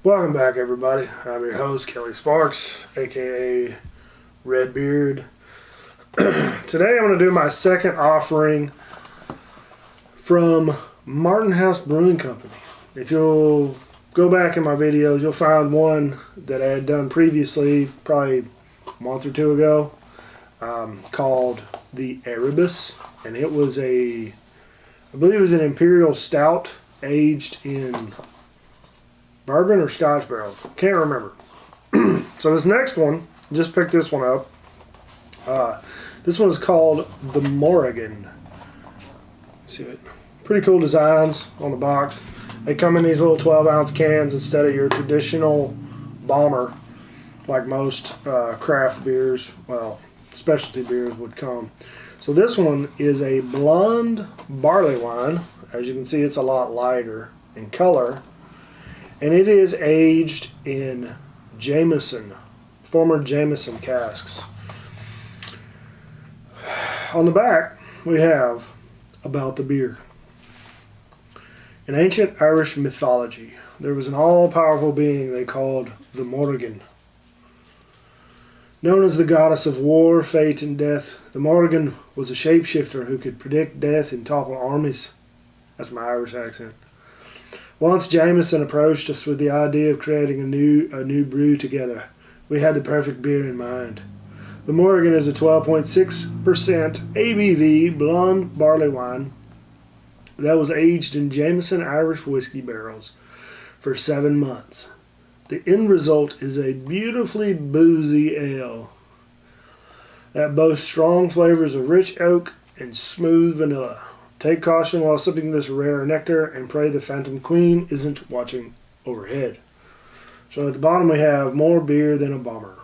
Welcome back, everybody. I'm your host, Kelly Sparks, aka Redbeard. Today I'm going to do my second offering from Martin House Brewing Company. If you'll go back in my videos, you'll find one that I had done previously, probably a month or two ago, called the Erebus. And it was I believe it was an Imperial Stout aged in bourbon or Scotch barrels. Can't remember. So this next one, just picked this one up. This one's called the Morrigan. See it? Pretty cool designs on the box. They come in these little 12-ounce cans instead of your traditional bomber, like most craft beers, well, specialty beers would come. So this one is a blonde barley wine. As you can see, it's a lot lighter in color. And it is aged in Jameson, former Jameson casks. On the back, we have about the beer. In ancient Irish mythology, there was an all-powerful being they called the Morrigan. Known as the goddess of war, fate, and death, the Morrigan was a shapeshifter who could predict death and topple armies. That's my Irish accent. Once Jameson approached us with the idea of creating a new brew together. We had the perfect beer in mind. The Morrigan is a 12.6% ABV blonde barley wine that was aged in Jameson Irish whiskey barrels for 7 months. The end result is a beautifully boozy ale that boasts strong flavors of rich oak and smooth vanilla. Take caution while sipping this rare nectar and pray the Phantom Queen isn't watching overhead. So at the bottom we have more beer than a bomber.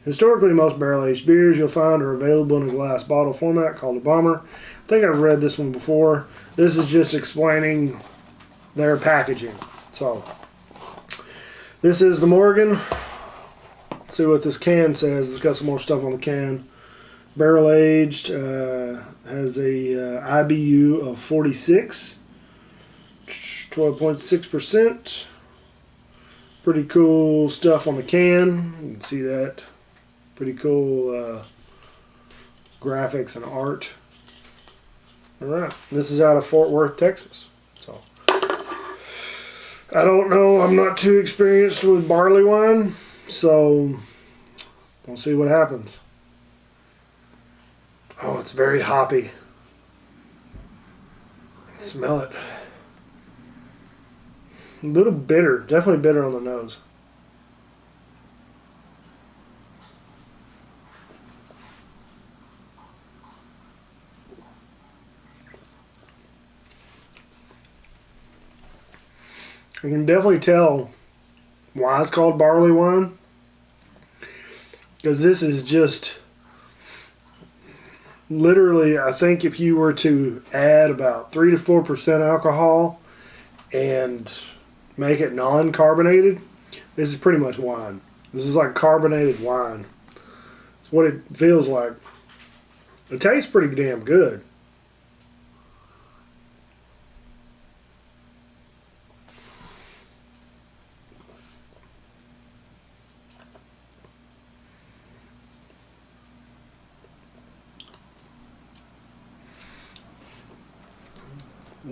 Historically, most barrel-aged beers you'll find are available in a glass bottle format called a bomber. I think I've read this one before. This is just explaining their packaging. So this is the Morrigan. Let's see what this can says. It's got some more stuff on the can. Barrel aged, has a IBU of 46, 12.6%. Pretty cool stuff on the can. You can see that. Pretty cool graphics and art. Alright, this is out of Fort Worth, Texas. So I don't know, I'm not too experienced with barley wine, so we'll see what happens. Oh, it's very hoppy. Smell it. A little bitter. Definitely bitter on the nose. You can definitely tell why it's called barley wine. Because this is just... literally, I think if you were to add about 3 to 4% alcohol and make it non-carbonated, this is pretty much wine. This is like carbonated wine. It's what it feels like. It tastes pretty damn good.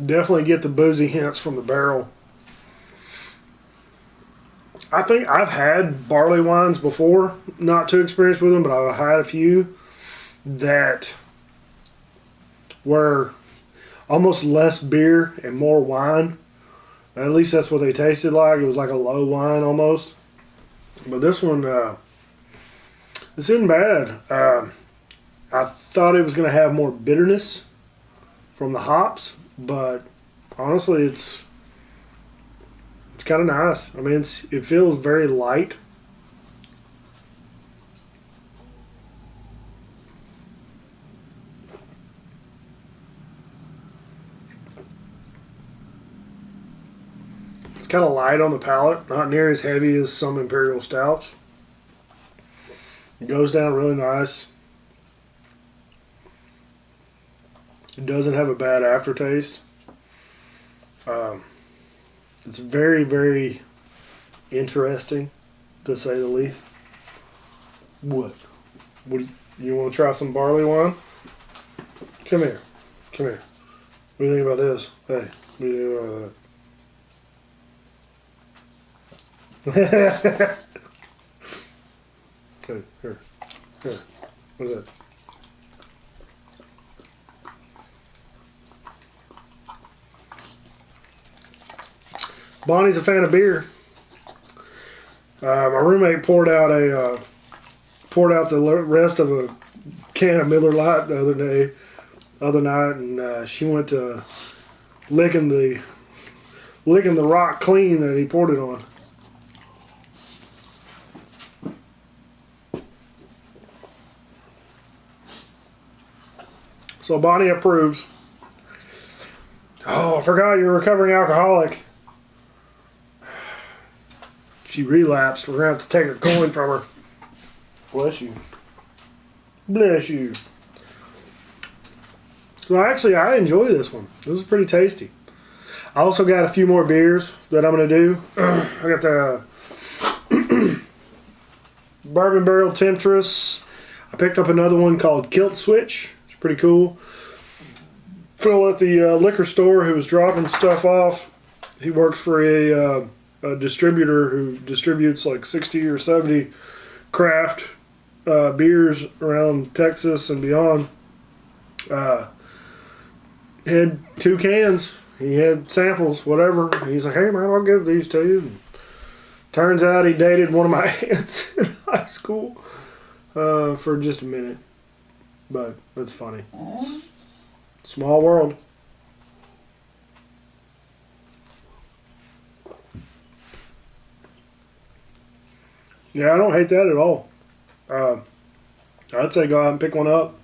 Definitely get the boozy hints from the barrel. I think I've had barley wines before, not too experienced with them, but I've had a few that were almost less beer and more wine. At least that's what they tasted like. It was like a low wine almost. But this one, this isn't bad. I thought it was going to have more bitterness from the hops, but honestly, it's kind of nice. I mean, it feels very light. It's kind of light on the palate, not near as heavy as some Imperial Stouts. It goes down really nice. It doesn't have a bad aftertaste. It's very, very interesting, to say the least. What? What? You want to try some barley wine? Come here. Come here. What do you think about this? Hey, what do you think about that? Hey, here. Here. What is that? Bonnie's a fan of beer. My roommate poured out the rest of a can of Miller Lite the other night, and she went to licking the rock clean that he poured it on. So Bonnie approves. Oh, I forgot you're a recovering alcoholic. She relapsed. We're going to have to take her coin from her. Bless you. Bless you. So actually, I enjoy this one. This is pretty tasty. I also got a few more beers that I'm going to do. I got the Bourbon Barrel Temptress. I picked up another one called Kilt Switch. It's pretty cool. Phil at the liquor store who was dropping stuff off. He works for a distributor who distributes like 60 or 70 craft beers around Texas and beyond. Had 2 cans. He had samples, whatever. He's like, hey man, I'll give these to you. And turns out he dated one of my aunts in high school for just a minute. But that's funny. Small world. Yeah, I don't hate that at all. I'd say go out and pick one up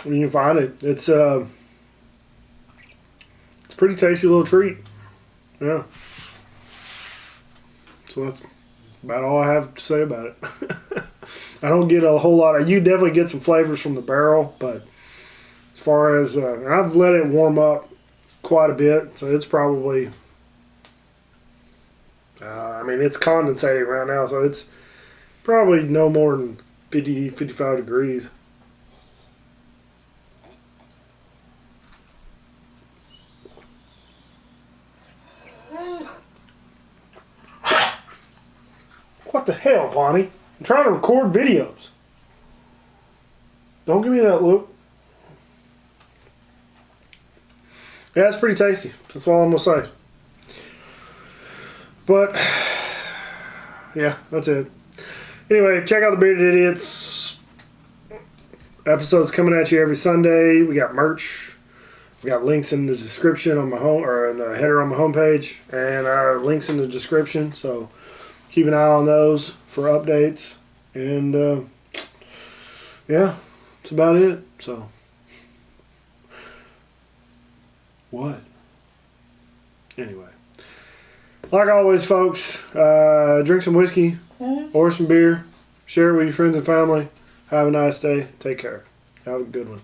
when you can find it. It's a pretty tasty little treat. Yeah. So that's about all I have to say about it. I don't get a whole lot you definitely get some flavors from the barrel, but as far as I've let it warm up quite a bit, so it's probably I mean, it's condensating right now, so it's probably no more than 50, 55 degrees. What the hell, Bonnie? I'm trying to record videos. Don't give me that look. Yeah, it's pretty tasty. That's all I'm going to say. But, yeah, that's it. Anyway, check out the Bearded Idiots. Episodes coming at you every Sunday. We got merch. We got links in the description on my home, or in the header on my homepage, and our links in the description. So keep an eye on those for updates. And yeah, that's about it. So what? Anyway. Like always, folks, drink some whiskey or some beer. Share it with your friends and family. Have a nice day. Take care. Have a good one.